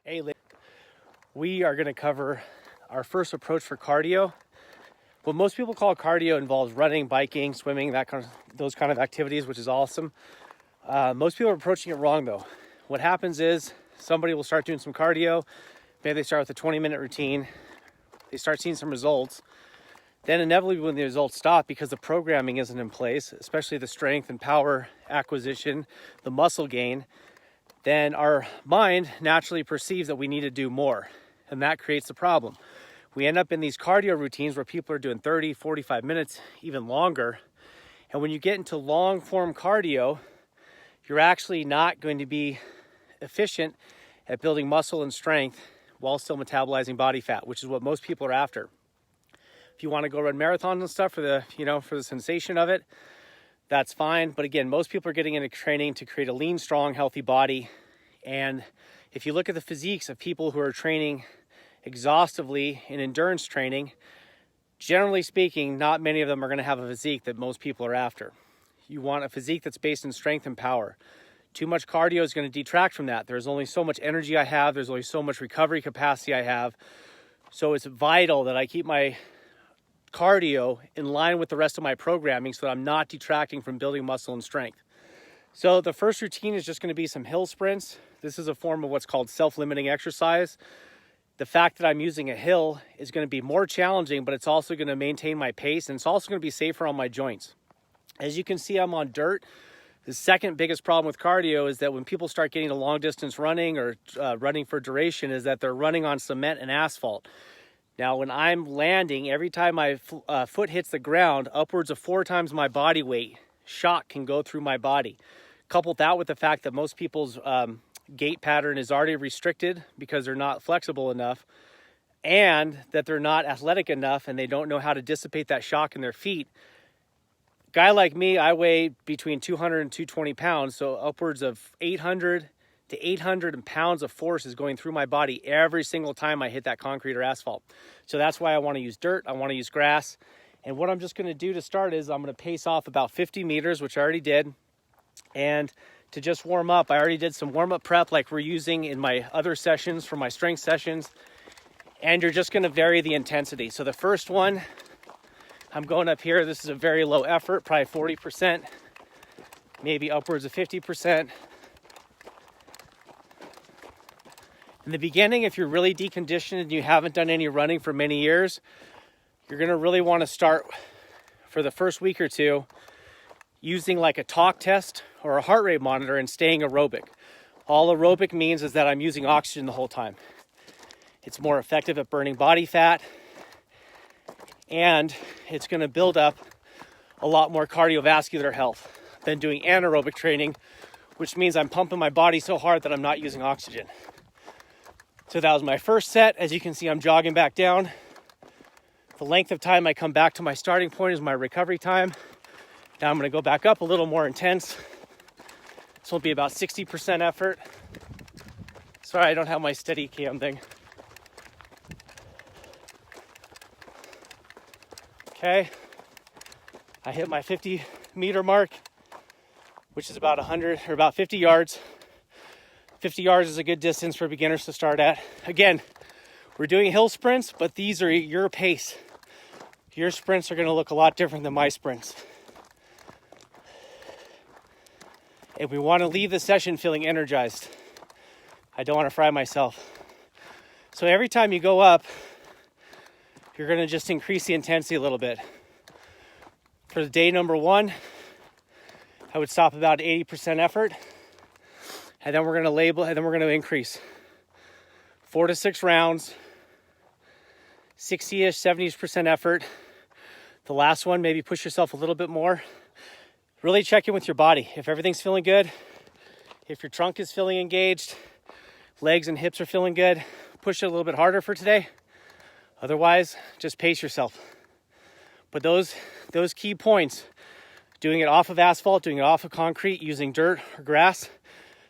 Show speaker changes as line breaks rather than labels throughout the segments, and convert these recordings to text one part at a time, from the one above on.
Hey, we are going to cover our first approach for cardio. What most people call cardio involves running, biking, swimming, those kind of activities, which is awesome. Most people are approaching it wrong though. What happens is somebody will start doing some cardio. Maybe they start with a 20-minute routine. They start seeing some results. Then inevitably when the results stop because the programming isn't in place, especially the strength and power acquisition, the muscle gain, then our mind naturally perceives that we need to do more. And that creates the problem. We end up in these cardio routines where people are doing 30, 45 minutes, even longer. And when you get into long form cardio, you're actually not going to be efficient at building muscle and strength while still metabolizing body fat, which is what most people are after. If you want to go run marathons and stuff for the sensation of it, that's fine. But again, most people are getting into training to create a lean, strong, healthy body. And if you look at the physiques of people who are training exhaustively in endurance training, generally speaking, not many of them are going to have a physique that most people are after. You want a physique that's based in strength and power. Too much cardio is going to detract from that. There's only so much energy I have. There's only so much recovery capacity I have. So it's vital that I keep my cardio in line with the rest of my programming so that I'm not detracting from building muscle and strength. So the first routine is just going to be some hill sprints. This is a form of what's called self-limiting exercise. The fact that I'm using a hill is going to be more challenging, but it's also going to maintain my pace, and it's also going to be safer on my joints. As you can see, I'm on dirt. The second biggest problem with cardio is that when people start getting to long distance running or running for duration is that they're running on cement and asphalt. Now, when I'm landing, every time my foot hits the ground, upwards of 4 times my body weight shock can go through my body. Couple that with the fact that most people's gait pattern is already restricted because they're not flexible enough, and that they're not athletic enough and they don't know how to dissipate that shock in their feet. Guy like me, I weigh between 200 and 220 pounds, so upwards of 800 to 800 pounds of force is going through my body every single time I hit that concrete or asphalt. So that's why I want to use dirt, I want to use grass. And what I'm just going to do to start is I'm going to pace off about 50 meters, which I already did. And to just warm up, I already did some warm-up prep like we're using in my other sessions for my strength sessions. And you're just going to vary the intensity. So the first one, I'm going up here. This is a very low effort, probably 40%, maybe upwards of 50%. In the beginning, if you're really deconditioned and you haven't done any running for many years, you're going to really want to start for the first week or two using like a talk test or a heart rate monitor and staying aerobic. All aerobic means is that I'm using oxygen the whole time. It's more effective at burning body fat, and it's going to build up a lot more cardiovascular health than doing anaerobic training, which means I'm pumping my body so hard that I'm not using oxygen. So that was my first set. As you can see, I'm jogging back down. The length of time I come back to my starting point is my recovery time. Now I'm going to go back up a little more intense. This will be about 60% effort. Sorry, I don't have my steady cam thing. Okay. I hit my 50 meter mark, which is about 50 yards. 50 yards is a good distance for beginners to start at. Again, we're doing hill sprints, but these are your pace. Your sprints are going to look a lot different than my sprints. And we want to leave the session feeling energized. I don't want to fry myself. So every time you go up, you're going to just increase the intensity a little bit. For the day number 1, I would stop about 80% effort. And then we're going to increase 4 to 6 rounds, 60-ish, 70% effort. The last one, maybe push yourself a little bit more. Really check in with your body. If everything's feeling good, if your trunk is feeling engaged, legs and hips are feeling good, push it a little bit harder for today. Otherwise, just pace yourself. But those key points, doing it off of asphalt, doing it off of concrete, using dirt or grass,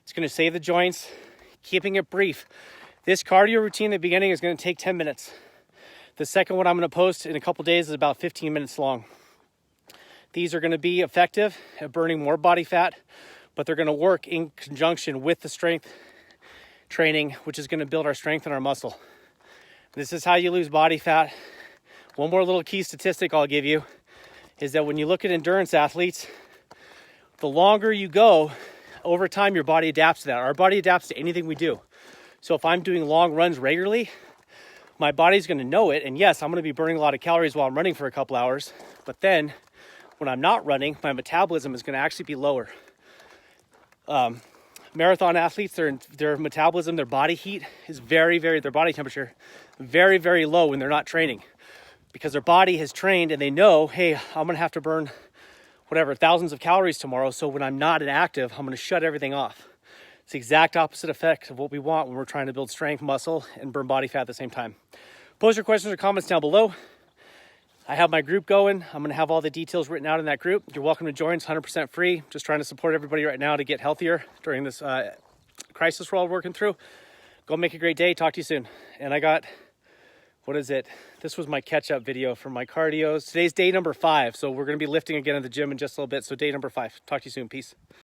it's going to save the joints, keeping it brief. This cardio routine at the beginning is going to take 10 minutes. The second one I'm going to post in a couple days is about 15 minutes long. These are going to be effective at burning more body fat, but they're going to work in conjunction with the strength training, which is going to build our strength and our muscle. This is how you lose body fat. One more little key statistic I'll give you is that when you look at endurance athletes, the longer you go, over time your body adapts to that. Our body adapts to anything we do. So if I'm doing long runs regularly, my body's going to know it. And yes, I'm going to be burning a lot of calories while I'm running for a couple hours. But then when I'm not running, my metabolism is going to actually be lower. Marathon athletes, their metabolism, their body heat is their body temperature, very, very low when they're not training. Because their body has trained and they know, hey, I'm going to have to burn whatever, thousands of calories tomorrow. So when I'm not inactive, I'm going to shut everything off. It's the exact opposite effect of what we want when we're trying to build strength, muscle, and burn body fat at the same time. Post your questions or comments down below. I have my group going. I'm going to have all the details written out in that group. You're welcome to join. It's 100% free. Just trying to support everybody right now to get healthier during this crisis we're all working through. Go make a great day. Talk to you soon. And I got, what is it? This was my catch-up video for my cardios. Today's day number 5. So we're going to be lifting again at the gym in just a little bit. So day number 5. Talk to you soon. Peace.